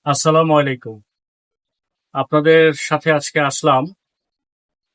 আসসালামু আলাইকুম। আপনাদের সাথে আজকে আসলাম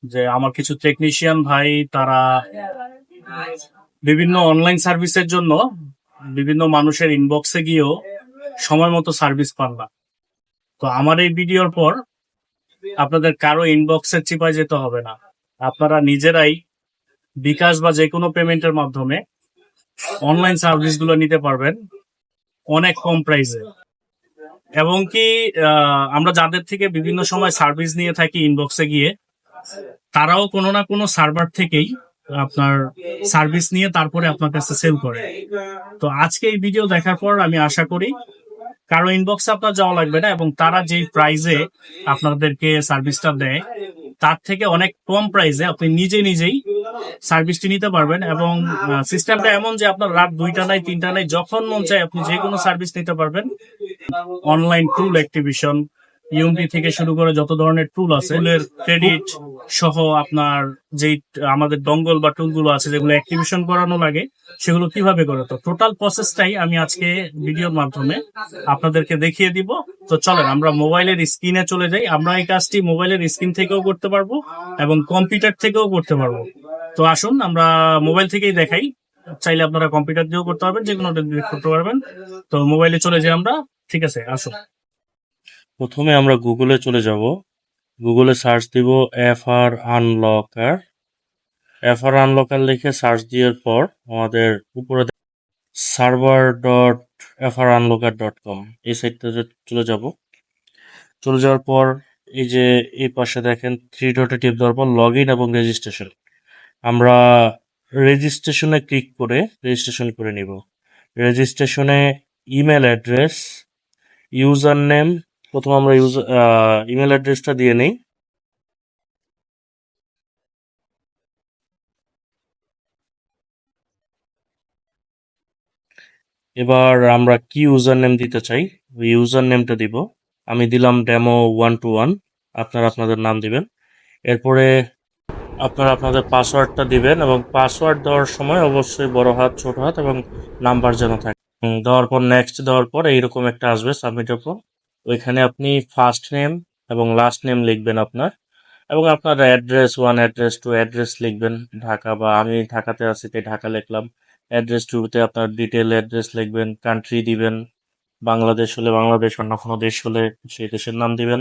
যে আমার কিছু টেকনিশিয়ান ভাই তারা বিভিন্ন অনলাইন সার্ভিসের জন্য বিভিন্ন মানুষের ইনবক্সে গিয়েও সময় মতো সার্ভিস পান না। তো আমার এই ভিডিওর পর আপনাদের কারো ইনবক্সের চিপায় যেতে হবে না। আপনারা নিজেরাই বিকাশ বা যে কোনো পেমেন্টের মাধ্যমে অনলাইন সার্ভিসগুলো নিতে পারবেন অনেক কম প্রাইসে। এবং কি আমরা যাদের থেকে বিভিন্ন সময় সার্ভিস নিয়ে থাকি ইনবক্সে গিয়ে, তারাও কোনো না কোনো সার্ভার থেকেই আপনার সার্ভিস নিয়ে তারপরে আপনার কাছে সেল করে। তো আজকে এই ভিডিও দেখার পর আমি আশা করি কারো ইনবক্সে আপনার যাওয়া লাগবে না, এবং তারা যেই প্রাইসে আপনাদেরকে সার্ভিসটা দেয় তার থেকে অনেক কম প্রাইসে আপনি নিজে নিজেই সার্ভিসটি নিতে পারবেন। এবং সিস্টেমটা এমন যে আপনার রাত 2টা নাই 3টা নাই, যখন মন চায় আপনি যে কোনো সার্ভিস নিতে পারবেন। অনলাইন টুল অ্যাক্টিভেশন, ইউএমপি থেকে শুরু করে যত ধরনের টুল আছে, টুলের ক্রেডিট সহ আপনার যেই আমাদের ডঙ্গল বা টুলগুলো আছে যেগুলো অ্যাক্টিভেশন করানো লাগে, সেগুলো কিভাবে করে, তো টোটাল প্রসেসটাই আমি আজকে ভিডিওর মাধ্যমে আপনাদেরকে দেখিয়ে দিব। তো চলেন আমরা মোবাইলের স্ক্রিনে চলে যাই। আমরা এই কাজটি মোবাইলের স্ক্রিন থেকেও করতে পারবো এবং কম্পিউটার থেকেও করতে পারবো। তো আসুন আমরা মোবাইল থেকেই দেখাই। চাইলে আপনারা কম্পিউটার দিয়েও করতে পারবেন, যে কোনো করতে পারবেন। তো মোবাইলে চলে যাই আমরা। ঠিক আছে, আসুন। প্রথমে আমরা গুগলে চলে যাব। গুগলে সার্চ দিব এফআর আনলকার। এফআর আনলকার লিখে সার্চ দেওয়ার পর আমাদের উপরে server.fraunlocker.com এই সাইটটাতে চলে যাব। চলে যাওয়ার পর এই যে এই পাশে দেখেন থ্রি ডটে টিপ দেওয়ার পর লগ ইন এবং রেজিস্ট্রেশন। আমরা রেজিস্ট্রেশনে ক্লিক করে রেজিস্ট্রেশন করে নিব। রেজিস্ট্রেশনে ইমেল অ্যাড্রেস, ইউজার নেম, প্রথম আমরা ইমেল অ্যাড্রেসটা দিয়ে নিই। এবার আমরা কি ইউজার নেম দিতে চাই, ওই ইউজার নেমটা দিব। আমি দিলাম demo121। আপনারা আপনাদের নাম দিবেন। এরপরে আপনারা আপনাদের পাসওয়ার্ডটা দিবেন, এবং পাসওয়ার্ড দেওয়ার সময় অবশ্যই বড় হাত, ছোট হাত এবং নাম্বার যেন থাকে। দেওয়ার পর নেক্সট দেওয়ার পর এইরকম একটা আসবে সাবমিটের পর। ওইখানে আপনি ফার্স্ট নেম এবং লাস্ট নেম লিখবেন আপনার, এবং আপনার অ্যাড্রেস 1, অ্যাড্রেস 2, অ্যাড্রেস লিখবেন ঢাকা, বা আমি ঢাকাতে আছি তাই ঢাকা লিখলাম। অ্যাড্রেস 2তে আপনার ডিটেল অ্যাড্রেস লিখবেন, কান্ট্রি দিবেন, বাংলাদেশ হলে বাংলাদেশ, অন্য কোনো দেশ হলে সেই দেশের নাম দিবেন,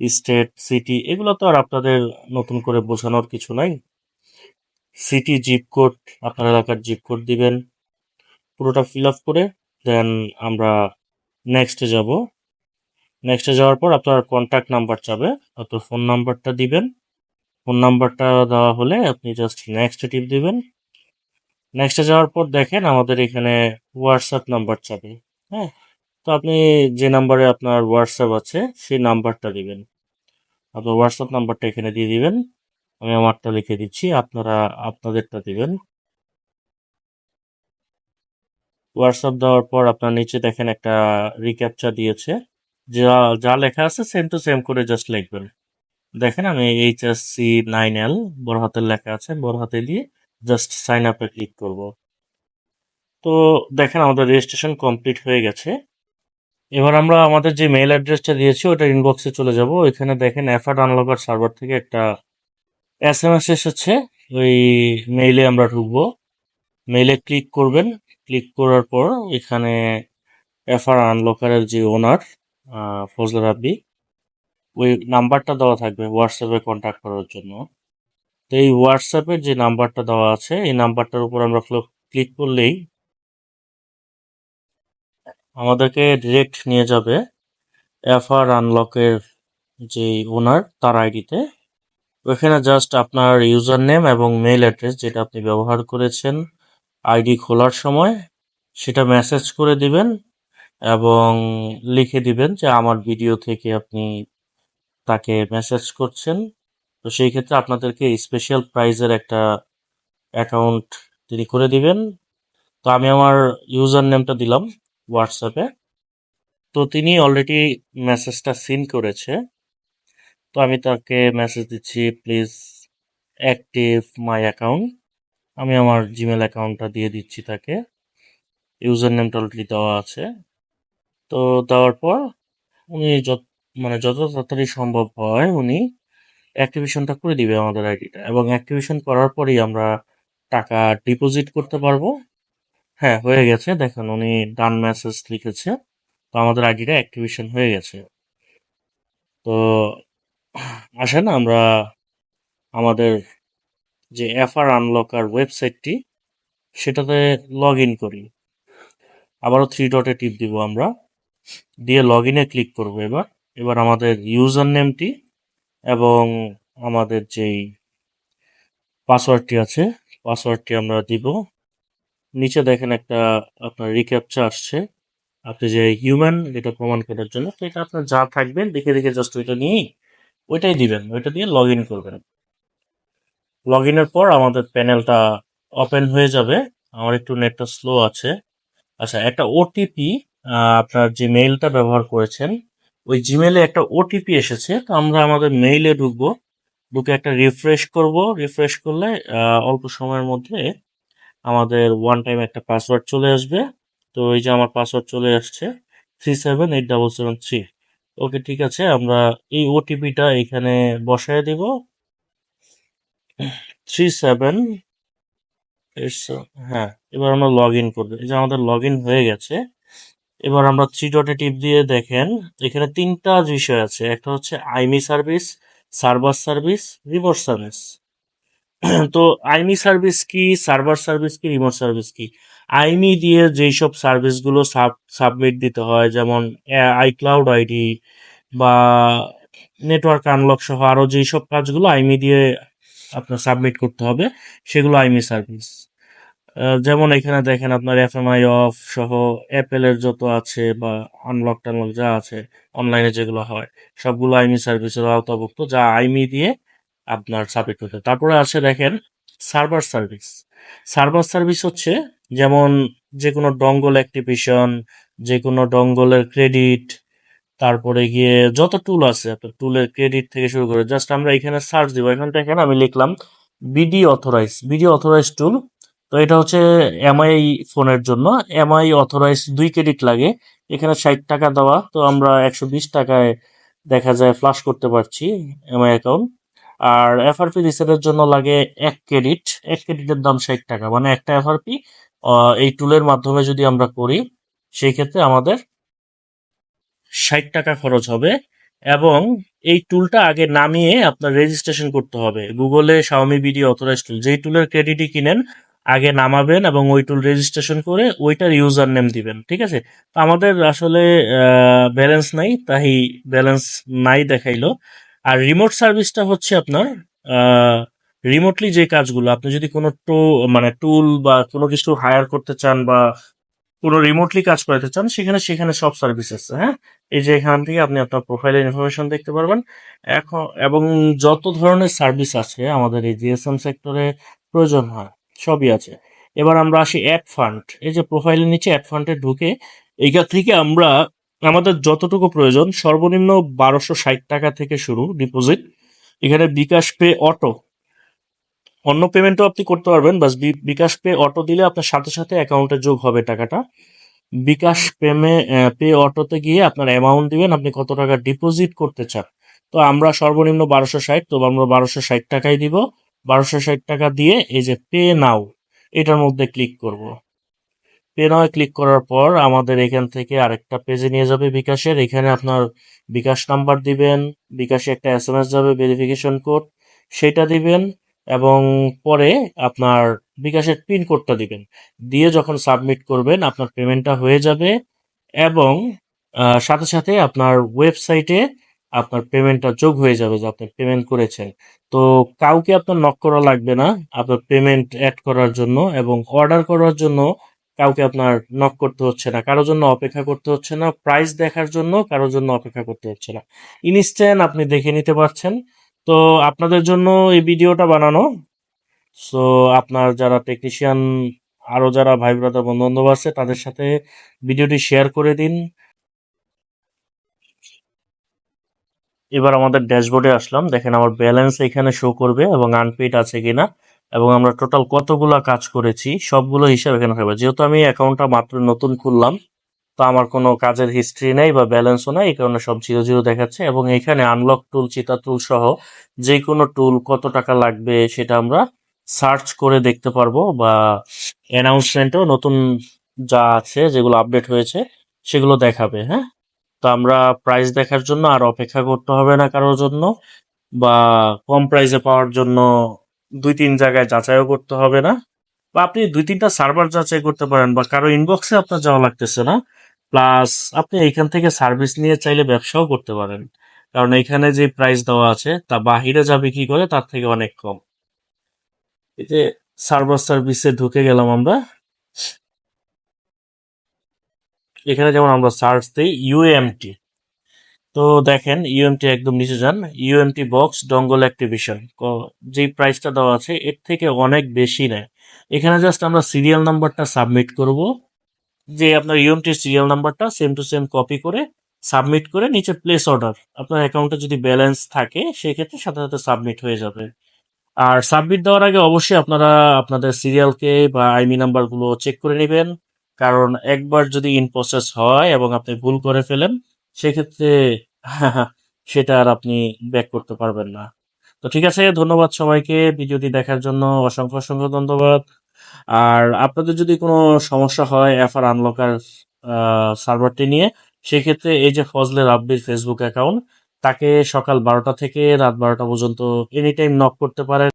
স্টেট, সিটি, এগুলো তো আর আপনাদের নতুন করে বোঝানোর কিছু নাই। সিটি, জিপ কোড, আপনার এলাকার জিপ কোড দিবেন, পুরোটা ফিল আপ করে দেন আমরা নেক্সটে যাব। নেক্সটে যাওয়ার পর আপনার কন্ট্যাক্ট নাম্বার চাবে, আপনার ফোন নাম্বারটা দিবেন। ফোন নাম্বারটা দেওয়া হলে আপনি জাস্ট নেক্সটে টিপ দিবেন। নেক্সটে যাওয়ার পর দেখেন আমাদের এখানে হোয়াটসঅ্যাপ নাম্বার চাবে। হ্যাঁ, তো আপনি যে নাম্বারে আপনার হোয়াটসঅ্যাপ আছে সেই নাম্বারটা দিবেন। আপনার হোয়াটসঅ্যাপ নাম্বারটা এখানে দিয়ে দিবেন। আমি আমারটা লিখে দিচ্ছি, আপনারা আপনাদেরটা দিবেন। হোয়াটসঅ্যাপ দেওয়ার পর আপনার নিচে দেখেন একটা রিক্যাপচা দিয়েছে। যা যা লেখা আছে সেম টু সেম করে জাস্ট লিখবেন। দেখেন আমি HSC9L বড় হাতের লেখা আছে, বড় হাতে দিয়ে জাস্ট সাইন আপে ক্লিক করব। তো দেখেন আমাদের রেজিস্ট্রেশন কমপ্লিট হয়ে গেছে। এবার আমরা আমাদের যে মেইল অ্যাড্রেসটা দিয়েছি ওটা ইনবক্সে চলে যাব। এখানে দেখেন এফআর আনলকার সার্ভার থেকে একটা এসএমএস এসেছে। ওই মেইলে আমরা ঢুকবো। মেইলে ক্লিক করবেন। ক্লিক করার পর এখানে এফআর আনলকারের যে ওনার ফজলে রাব্বি, ওই নাম্বারটা দেওয়া থাকবে হোয়াটসঅ্যাপে কন্ট্যাক্ট করার জন্য। তো এই হোয়াটসঅ্যাপের যে নাম্বারটা দেওয়া আছে এই নাম্বারটার উপর আমরা ক্লিক করলেই আমাদেরকে ডিরেক্ট নিয়ে যাবে এফআর আনলকের যে ওনার তার আইডিতে। ওইখানে জাস্ট আপনার ইউজার নেম এবং মেইল অ্যাড্রেস যেটা আপনি ব্যবহার করেছেন আইডি খোলার সময় সেটা মেসেজ করে দিবেন, এবং লিখে দিবেন যে আমার ভিডিও থেকে আপনি তাকে মেসেজ করছেন। তো সেই ক্ষেত্রে আপনাদেরকে স্পেশাল প্রাইজের একটা অ্যাকাউন্ট তিনি করে দিবেন। তো আমি আমার ইউজার নেমটা দিলাম হোয়াটসঅ্যাপে। তো তিনি অলরেডি মেসেজটা সিন করেছে। তো আমি তাকে মেসেজ দিচ্ছি, প্লিজ অ্যাক্টিভ মাই অ্যাকাউন্ট। আমি আমার জিমেল অ্যাকাউন্টটা দিয়ে দিচ্ছি তাকে। ইউজার নেমটা অলরেডি দেওয়া আছে। তো দেওয়ার পর উনি যত তাড়াতাড়ি সম্ভব হয় উনি অ্যাক্টিভেশনটা করে দিবে আমাদের আইডিটা, এবং অ্যাক্টিভেশন করার পরেই আমরা টাকা ডিপোজিট করতে পারবো। হ্যাঁ, হয়ে গেছে, দেখেন উনি ডান মেসেজ লিখেছে। তো আমাদের আইডিটা অ্যাক্টিভেশন হয়ে গেছে। তো আসেন আমরা আমাদের যে এফআর আনলকার ওয়েবসাইটটি সেটাতে লগ ইন করি। আবারও থ্রি ডটে টিপ দিব আমরা, দিয়ে লগ ইনে ক্লিক করবো। এবার আমাদের ইউজার নেমটি এবং আমাদের যেই পাসওয়ার্ডটি আছে পাসওয়ার্ডটি আমরা দিব। নিচে দেখেন একটা আপনার রিক্যাপচা আসছে, আপনি যে হিউম্যান এটা প্রমাণ করার জন্য। তো এটা আপনার যা থাকবেন দেখে দেখে জাস্ট ওইটা নিয়েই ওইটাই দিবেন, ওইটা দিয়ে লগ ইন করবেন। লগ ইনের পর আমাদের প্যানেলটা ওপেন হয়ে যাবে। আমার একটু নেটটা স্লো আছে। আচ্ছা, একটা ওটিপি, আপনার যে মেইলটা ব্যবহার করেছেন ওই জিমেলে একটা ওটিপি এসেছে। তো আমরা আমাদের মেইলে ঢুকবো, ঢুকে একটা রিফ্রেশ করব। রিফ্রেশ করলে অল্প সময়ের মধ্যে আমাদের ওয়ান টাইম একটা পাসওয়ার্ড চলে আসবে। তো এই যে আমার পাসওয়ার্ড চলে আসছে 378773। ওকে, ঠিক আছে, আমরা এই ওটিপিটা এখানে বসায় দিব। 37, হ্যাঁ, এবার আমরা লগ ইন করবো। এই যে আমাদের লগ ইন হয়ে গেছে। এবার আমরা থ্রি ডটে টিপ দিয়ে দেখেন এখানে তিনটা বিষয় আছে। একটা হচ্ছে আইমি service, server service, remote service. তো আইমি সার্ভিস কি, সার্ভার সার্ভিস কি, রিমোট সার্ভিস কি? আইমি দিয়ে যেই সব সার্ভিসগুলো সাবমিট দিতে হয়, যেমন আইক্লাউড আইডি বা নেটওয়ার্ক আনলক সহ আরো যেই সব কাজগুলো আইমি দিয়ে আপনার সাবমিট করতে হবে, সেগুলো আইমি সার্ভিস। যেমন এখানে দেখেন আপনার এফএমআই অফ সহ অ্যাপেলের যত আছে বা আনলক টানলক যা আছে অনলাইনে যেগুলো হয় সবগুলো আইমি সার্ভিসের আওতাভুক্ত, যা আইমি দিয়ে আপনার সাবমিট করতে হয়। তারপরে আছে দেখেন সার্ভার সার্ভিস। সার্ভার সার্ভিস হচ্ছে যেমন যে কোনো ডঙ্গল অ্যাক্টিভেশন, যে কোনো ডঙ্গলের ক্রেডিট, তারপরে গিয়ে যত টুল আছে আপনার টুলের ক্রেডিট থেকে শুরু করে জাস্ট আমরা এখানে সার্চ দিব। এখান থেকে আমি লিখলাম বিডি অথরাইজ টুল। তো এটা হচ্ছে এমআই ফোনের জন্য। এমআই অথরাইজ 2 ক্রেডিট লাগে। এখানে 60 টাকা দেওয়া, তো আমরা 120 টাকায় দেখা যায় ফ্লাশ করতে পারছি এমআই অ্যাকাউন্ট। আর এফআরপি রিসেটের জন্য লাগে 1 ক্রেডিট। 1 ক্রেডিটের দাম 60 টাকা, মানে একটা এফআরপি এই টুলের মাধ্যমে যদি আমরা করি সেই ক্ষেত্রে আমাদের 60 টাকা খরচ হবে। এবং এই টুলটা আগে নামিয়ে আপনার রেজিস্ট্রেশন করতে হবে গুগলে। শাওমি বিডি অথরাইজ টুল, যেই টুলের ক্রেডিটই কিনেন আগে নামাবেন এবং ওই টুল রেজিস্ট্রেশন করে ওইটার ইউজার নেম দিবেন, ঠিক আছে? তো আমাদের আসলে ব্যালেন্স নাই, তাই ব্যালেন্স নাই দেখাইলো। আর রিমোট সার্ভিসটা হচ্ছে আপনার রিমোটলি যে কাজগুলো আপনি যদি কোনো মানে টুল বা কোনো কিছু হায়ার করতে চান বা পুরো রিমোটলি কাজ করাতে চান, সেখানে সেখানে সব সার্ভিস আছে। হ্যাঁ, এই যে এখান থেকে আপনি আপনার প্রোফাইলের ইনফরমেশন দেখতে পারবেন এখন, এবং যত ধরনের সার্ভিস আছে আমাদের এই জিএসএম সেক্টরে প্রয়োজন হয় সবই আছে। এবার আমরা আসি অ্যাড ফান্ড। এই যে প্রোফাইলের নিচে অ্যাড ফান্ডে ঢুকে এইখান থেকে আমরা আমাদের যতটুকু প্রয়োজন সর্বনিম্ন 1260 টাকা থেকে শুরু ডিপোজিট। এখানে বিকাশ পে অটো, অন্য পেমেন্টও আপনি করতে পারবেন, বাস বিকাশ পে অটো দিলে আপনার সাথে সাথে অ্যাকাউন্টে যোগ হবে টাকাটা। বিকাশ পে অটোতে গিয়ে আপনার অ্যামাউন্ট দিবেন, আপনি কত টাকা ডিপোজিট করতে চান। তো আমরা সর্বনিম্ন 1260, তো আমরা 1260 টাকাই দিব। 1260 টাকা দিয়ে এই যে পে নাও এটার মধ্যে ক্লিক করব। পে নাও ক্লিক করার পর আমাদের এখান থেকে আরেকটা পেজে নিয়ে যাবে বিকাশের। এখানে আপনার বিকাশ নাম্বার দিবেন, বিকাশে একটা এসএমএস যাবে ভেরিফিকেশন কোড, সেটা দিবেন, এবং পরে আপনার বিকাশের পিন কোডটা দিবেন। দিয়ে যখন সাবমিট করবেন আপনার পেমেন্টটা হয়ে যাবে, এবং সাথে সাথে আপনার ওয়েবসাইটে আপনার পেমেন্টটা যোগ হয়ে যাবে যে আপনি পেমেন্ট করেছেন। তো কাউকে আপনার নক করা লাগবে না আপনার পেমেন্ট অ্যাড করার জন্য, এবং অর্ডার করার জন্য কাউকে আপনার নক করতে হচ্ছে না, কারোর জন্য অপেক্ষা করতে হচ্ছে না, প্রাইস দেখার জন্য কারোর জন্য অপেক্ষা করতে হচ্ছে না। ইনস্ট্যান্ট আপনি দেখে নিতে পারছেন। তো আপনাদের জন্য এই ভিডিওটা বানানো। সো আপনার যারা টেকনিশিয়ান, আরো যারা ভাই ব্রাদার বন্ধু বান্ধব আছে তাদের সাথে ভিডিওটি শেয়ার করে দিন। এবার আমাদের ড্যাশবোর্ডে আসলাম, দেখেন আমার ব্যালেন্স এখানে শো করবে এবং আনপেইড আছে কিনা, এবং আমরা টোটাল কতগুলা কাজ করেছি সবগুলো হিসাব এখানে হবে। যেহেতু আমি অ্যাকাউন্টটা মাত্র নতুন খুললাম, তো আমার কোনো কাজের হিস্ট্রি নেই বা ব্যালেন্সও নাই, এই কারণে সব 0 0 দেখাচ্ছে। এবং এখানে আনলক টুল, চিতা টুল সহ যে কোনো টুল কত টাকা লাগবে সেটা আমরা সার্চ করে দেখতে পারবো, বা অ্যানাউন্সমেন্টেও নতুন যা আছে যেগুলো আপডেট হয়েছে সেগুলো দেখাবে। হ্যাঁ, তো আমরা প্রাইস দেখার জন্য আর অপেক্ষা করতে হবে না কারোর জন্য, বা কম প্রাইসে পাওয়ার জন্য 2 3 জায়গায় যাচাইও করতে হবে না, বা আপনি 2 3টা সার্ভার যাচাই করতে পারেন, বা কারো ইনবক্সে আপনার যাওয়া লাগতেছে না। প্লাস আপনি এইখান থেকে সার্ভিস নিয়ে চাইলে ব্যবসাও করতে পারেন, কারণ এখানে যে প্রাইস দেওয়া আছে তা বাহিরে যা বিক্রি করে তার থেকে অনেক কম। এই যে সার্ভার সার্ভিসে ঢুকে গেলাম আমরা, এখানে যেমন আমরা সার্চ দিই ইউএমটি, তো দেখেন ইউএমটি একদম নিচে যান, ইউএমটি বক্স ডঙ্গল অ্যাক্টিভিশন, যেই প্রাইসটা দেওয়া আছে এর থেকে অনেক বেশি নেয়। এখানে জাস্ট আমরা সিরিয়াল নাম্বারটা সাবমিট করব, যে আপনার ইউএমটির সিরিয়াল নাম্বারটা সেম টু সেম কপি করে সাবমিট করে নিচে প্লেস অর্ডার, আপনার অ্যাকাউন্টে যদি ব্যালেন্স থাকে সেক্ষেত্রে সাথে সাথে সাবমিট হয়ে যাবে। আর সাবমিট দেওয়ার আগে অবশ্যই আপনারা আপনাদের সিরিয়ালকে বা আইমি নাম্বারগুলো চেক করে নেবেন, কারণ একবার যদি ইন প্রসেস হয় এবং আপনি ভুল করে ফেলেন সেক্ষেত্রে সেটা আর আপনি ব্যাক করতে পারবেন না। তো ঠিক আছে, ধন্যবাদ সবাইকে ভিডিওটি দেখার জন্য, অসংখ্য অসংখ্য ধন্যবাদ। আর আপনাদের যদি কোনো সমস্যা হয় এফআর আনলকার সার্ভারটি নিয়ে, সেক্ষেত্রে এই যে ফজলে রাব্বির ফেসবুক অ্যাকাউন্ট, তাকে সকাল 12টা থেকে রাত 12টা পর্যন্ত এনি টাইম নক করতে পারেন।